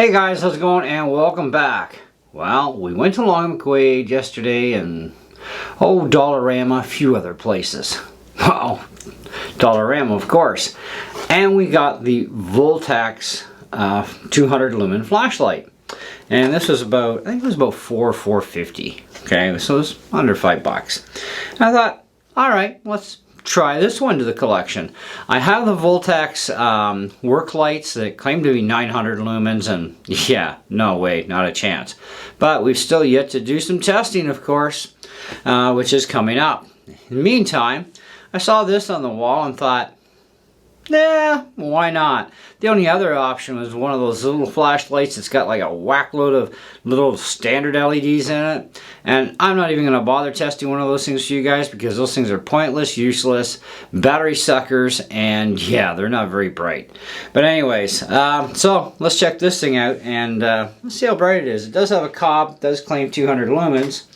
Hey guys, how's it going? And welcome back. Well, we went to Long McQuaid yesterday and Dollarama, a few other places. Well, Dollarama of course. And we got the Voltax 200 lumen flashlight. And this was about, I think it was about $4.50. Okay, so it was under $5. And I thought, alright, let's try this one to the collection. I have the Voltax work lights that claim to be 900 lumens, and yeah, no way, not a chance. But we've still yet to do some testing, of course, which is coming up. In the meantime, I saw this on the wall and thought, yeah, why not? The only other option was one of those little flashlights that's got like a whack load of little standard LEDs in it. And I'm not even going to bother testing one of those things for you guys because those things are pointless, useless, battery suckers, and yeah, they're not very bright. But anyways, so let's check this thing out and let's see how bright it is. It does have a cob, does claim 200 lumens.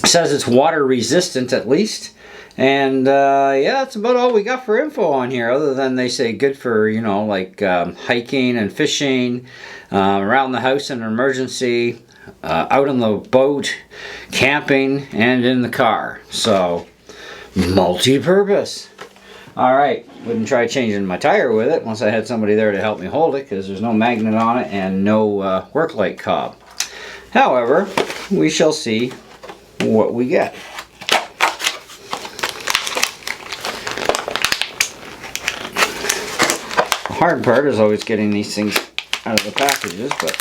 Says it's water resistant at least. And yeah, that's about all we got for info on here, other than they say good for, you know, like hiking and fishing, around the house in an emergency, out on the boat, camping, and in the car. So, multi-purpose. Alright, wouldn't try changing my tire with it unless I had somebody there to help me hold it, because there's no magnet on it and no work light cob. However, we shall see what we get. The hard part is always getting these things out of the packages, but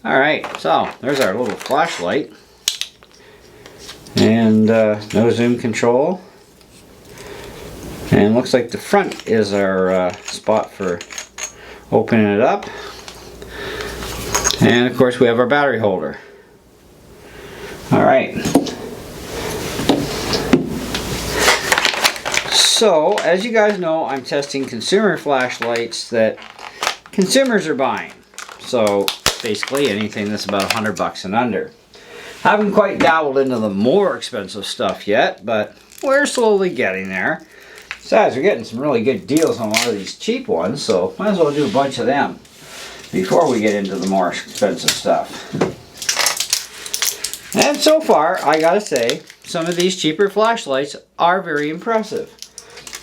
alright, so there's our little flashlight and no zoom control, and looks like the front is our spot for opening it up, and of course we have our battery holder. Alright, so, as you guys know, I'm testing consumer flashlights that consumers are buying. So, basically anything that's about $100 and under. Haven't quite dabbled into the more expensive stuff yet, but we're slowly getting there. Besides, we're getting some really good deals on a lot of these cheap ones, so might as well do a bunch of them before we get into the more expensive stuff. And so far, I gotta say, some of these cheaper flashlights are very impressive.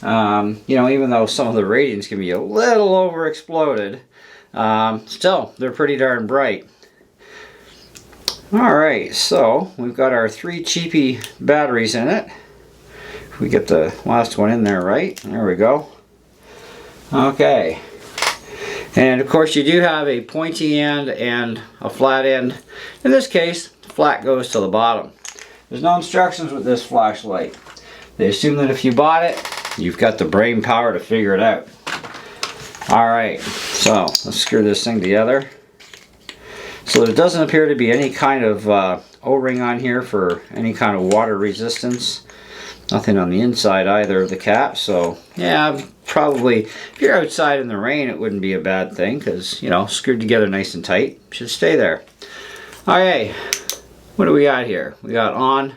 You know, even though some of the ratings can be a little overexploded, still, they're pretty darn bright. Alright, so we've got our 3 cheapy batteries in it. If we get the last one in there right, there we go. Okay. And of course you do have a pointy end and a flat end. In this case, the flat goes to the bottom. There's no instructions with this flashlight. They assume that if you bought it, you've got the brain power to figure it out. Alright, so let's screw this thing together. So there doesn't appear to be any kind of O-ring on here for any kind of water resistance. Nothing on the inside either of the cap, so yeah, probably if you're outside in the rain it wouldn't be a bad thing because, you know, screwed together nice and tight. Should stay there. Okay, what do we got here? We got on.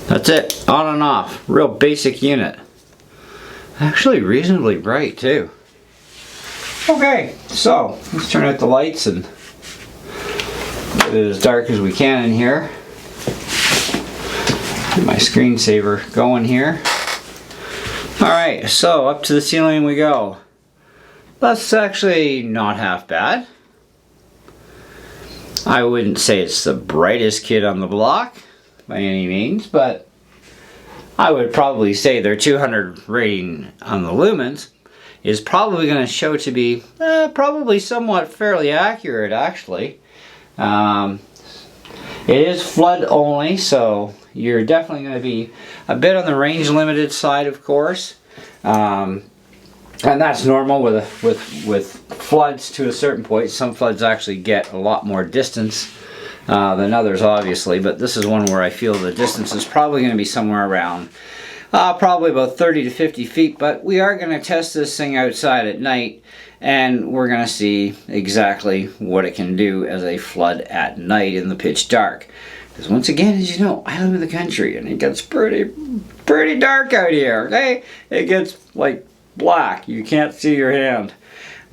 That's it, on and off, real basic unit. Actually reasonably bright too. Okay, so let's turn out the lights and get it as dark as we can in here. Get my screensaver going here. Alright, so up to the ceiling we go. That's actually not half bad. I wouldn't say it's the brightest kid on the block by any means, but I would probably say their 200 rating on the lumens is probably going to show to be probably somewhat fairly accurate actually. It is flood only, so you're definitely going to be a bit on the range limited side, of course, and that's normal with floods to a certain point. Some floods actually get a lot more distance than others, obviously, but this is one where I feel the distance is probably going to be somewhere around probably about 30 to 50 feet, but we are going to test this thing outside at night, and we're going to see exactly what it can do as a flood at night in the pitch dark. Because once again, as you know, I live in the country, and it gets pretty dark out here, okay? It gets like black. You can't see your hand.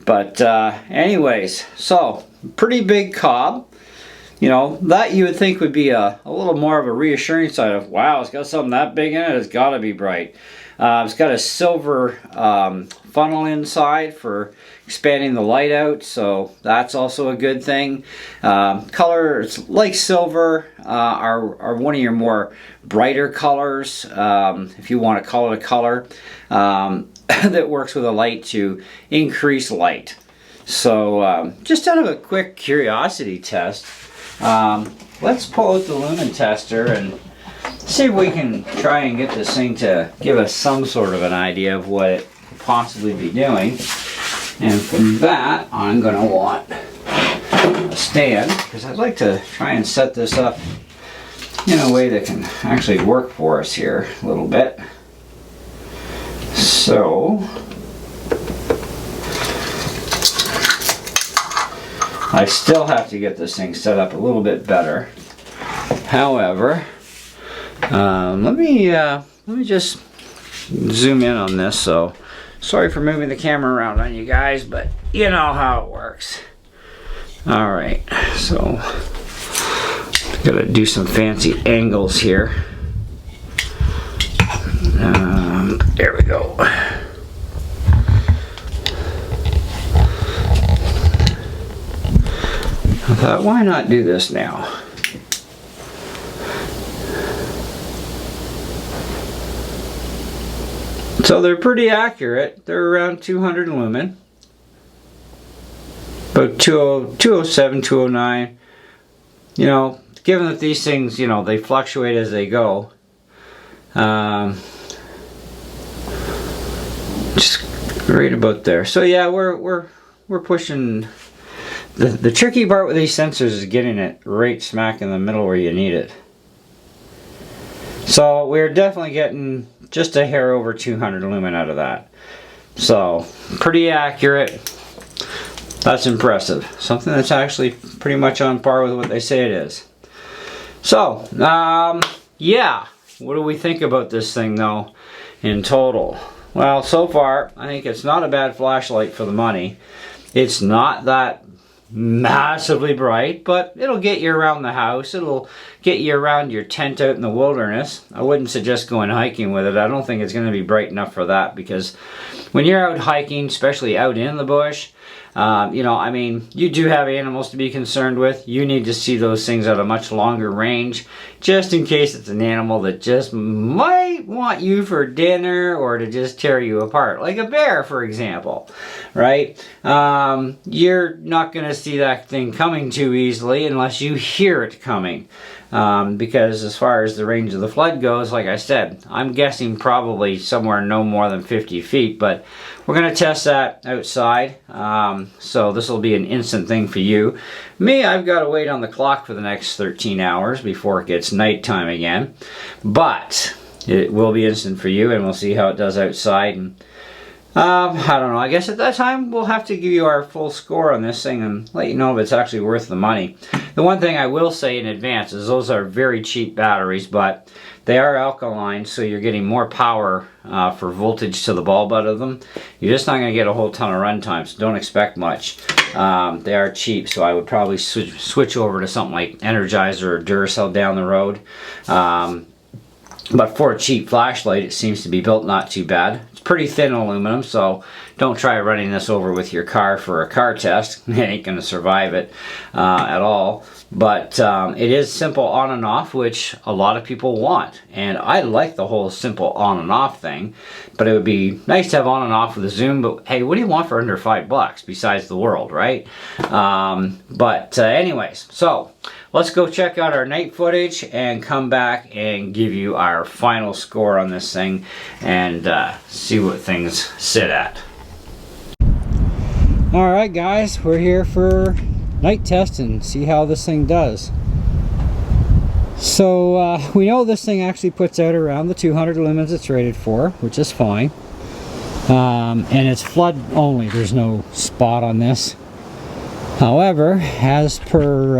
But anyways, so pretty big cob. You know, that you would think would be a little more of a reassuring side of, wow, it's got something that big in it, it's got to be bright. It's got a silver funnel inside for expanding the light out, so that's also a good thing. Colors like silver are one of your more brighter colors, if you want to call it a color, that works with a light to increase light. So just out of a quick curiosity test, let's pull out the lumen tester and see if we can try and get this thing to give us some sort of an idea of what it could possibly be doing. And from that, I'm going to want a stand, because I'd like to try and set this up in a way that can actually work for us here a little bit. So I still have to get this thing set up a little bit better. However, let me just zoom in on this. So sorry for moving the camera around on you guys, but you know how it works. All right, so gotta do some fancy angles here. There we go. I thought, why not do this now? So they're pretty accurate. They're around 200 lumen. About 207, 209. You know, given that these things, you know, they fluctuate as they go. Just right about there. So yeah, we're pushing. The tricky part with these sensors is getting it right smack in the middle where you need it. So we're definitely getting just a hair over 200 lumen out of that. So pretty accurate. That's impressive. Something that's actually pretty much on par with what they say it is. So yeah, what do we think about this thing though in total? Well, so far I think it's not a bad flashlight for the money. It's not that massively bright, but it'll get you around the house. It'll get you around your tent out in the wilderness. I wouldn't suggest going hiking with it. I don't think it's going to be bright enough for that, because when you're out hiking, especially out in the bush, you know, I mean, you do have animals to be concerned with. You need to see those things at a much longer range, just in case it's an animal that just might want you for dinner or to just tear you apart, like a bear, for example, right? You're not going to see that thing coming too easily unless you hear it coming. Because as far as the range of the flood goes, like I said, I'm guessing probably somewhere no more than 50 feet, but we're going to test that outside. So this will be an instant thing for you. Me, I've got to wait on the clock for the next 13 hours before it gets nighttime again, but it will be instant for you, and we'll see how it does outside. And I don't know, I guess at that time we'll have to give you our full score on this thing and let you know if it's actually worth the money. The one thing I will say in advance is those are very cheap batteries, but they are alkaline, so you're getting more power for voltage to the bulb out of them. You're just not going to get a whole ton of run time, so don't expect much. They are cheap, so I would probably switch over to something like Energizer or Duracell down the road. But for a cheap flashlight, it seems to be built not too bad. It's pretty thin aluminum, so don't try running this over with your car for a car test. It ain't going to survive it at all. But it is simple on and off, which a lot of people want. And I like the whole simple on and off thing. But it would be nice to have on and off with a zoom. But hey, what do you want for under $5 besides the world, right? Anyways, so let's go check out our night footage and come back and give you our final score on this thing and see what things sit at. Alright guys, we're here for night test and see how this thing does. So we know this thing actually puts out around the 200 lumens it's rated for, which is fine. And it's flood only, there's no spot on this. However, as per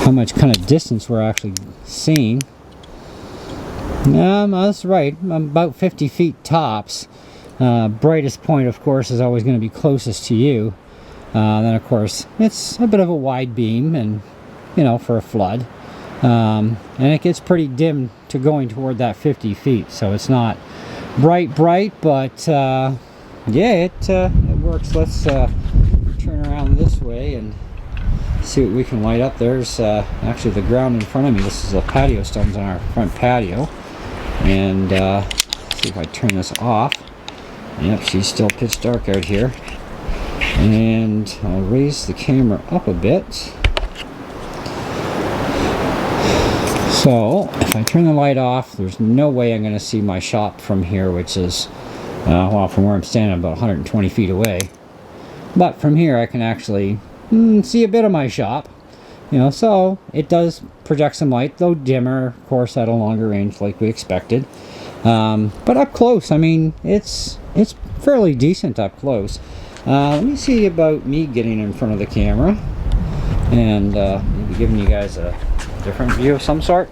how much kind of distance we're actually seeing, that's right, about 50 feet tops. Brightest point, of course, is always going to be closest to you. Then, of course, it's a bit of a wide beam, and you know, for a flood. And it gets pretty dim to going toward that 50 feet, so it's not bright, but yeah, it works. Let's turn around this way and see what we can light up. There's actually the ground in front of me. This is the patio stones on our front patio. And see if I turn this off. Yep, she's still pitch dark out here. And I'll raise the camera up a bit. So if I turn the light off, there's no way I'm going to see my shop from here, which is, well, from where I'm standing, about 120 feet away. But from here I can actually see a bit of my shop. You know, so it does project some light, though dimmer, of course, at a longer range like we expected. But up close, I mean, it's fairly decent up close. Let me see about me getting in front of the camera and maybe giving you guys a different view of some sort.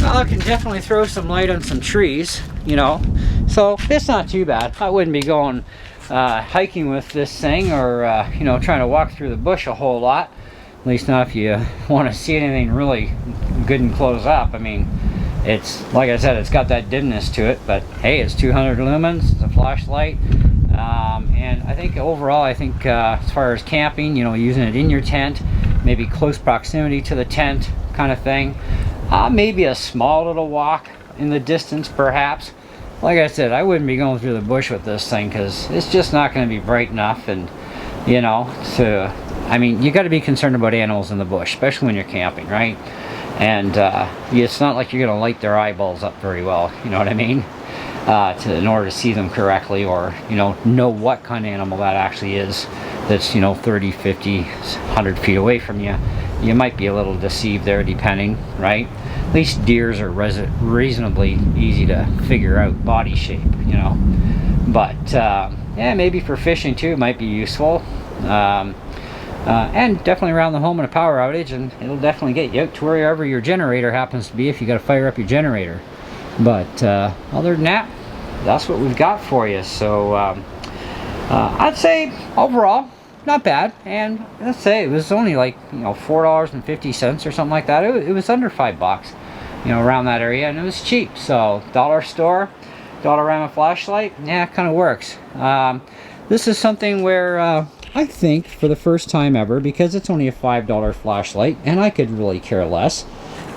I can definitely throw some light on some trees, you know, so it's not too bad. I wouldn't be going hiking with this thing, or you know, trying to walk through the bush a whole lot, at least not if you want to see anything really good and close up. I mean, it's like I said, it's got that dimness to it, but hey, it's 200 lumens, it's a flashlight. And I think overall, I think as far as camping, you know, using it in your tent, maybe close proximity to the tent kind of thing, maybe a small little walk in the distance perhaps. Like I said, I wouldn't be going through the bush with this thing, because it's just not going to be bright enough. And you know, I mean, you got to be concerned about animals in the bush, especially when you're camping, right? And it's not like you're going to light their eyeballs up very well, you know what I mean, in order to see them correctly, or you know what kind of animal that actually is that's, you know, 30, 50, 100 feet away from you. You might be a little deceived there, depending, right? At least deers are reasonably easy to figure out body shape, you know. But yeah, maybe for fishing too, it might be useful. And definitely around the home in a power outage, and it'll definitely get you out to wherever your generator happens to be if you got to fire up your generator. But other than that, that's what we've got for you. So I'd say overall, not bad. And let's say it was only like, you know, $4.50 or something like that. It was under $5, you know, around that area, and it was cheap. So dollar store, Dollarama flashlight, yeah, it kind of works. This is something where I think for the first time ever, because it's only a $5 flashlight and I could really care less,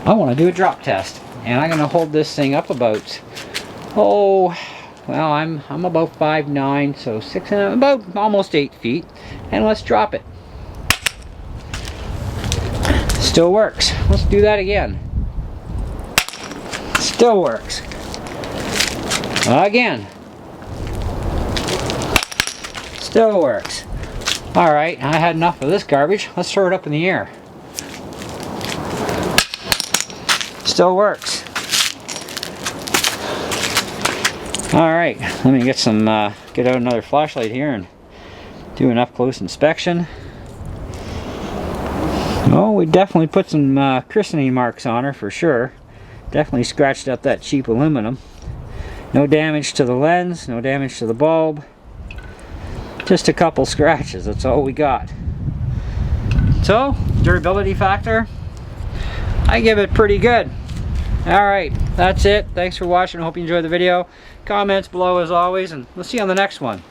I want to do a drop test. And I'm going to hold this thing up about, well, I'm about 5'9", so about almost 8 feet, and let's drop it. Still works. Let's do that again. Still works. Again. Still works. Alright, I had enough of this garbage. Let's throw it up in the air. Still works. Alright, let me get get out another flashlight here and do an up close inspection. Oh, we definitely put some christening marks on her for sure. Definitely scratched up that cheap aluminum. No damage to the lens, no damage to the bulb. Just a couple scratches, that's all we got. So, durability factor, I give it pretty good. Alright, that's it. Thanks for watching. I hope you enjoyed the video. Comments below as always, and we'll see you on the next one.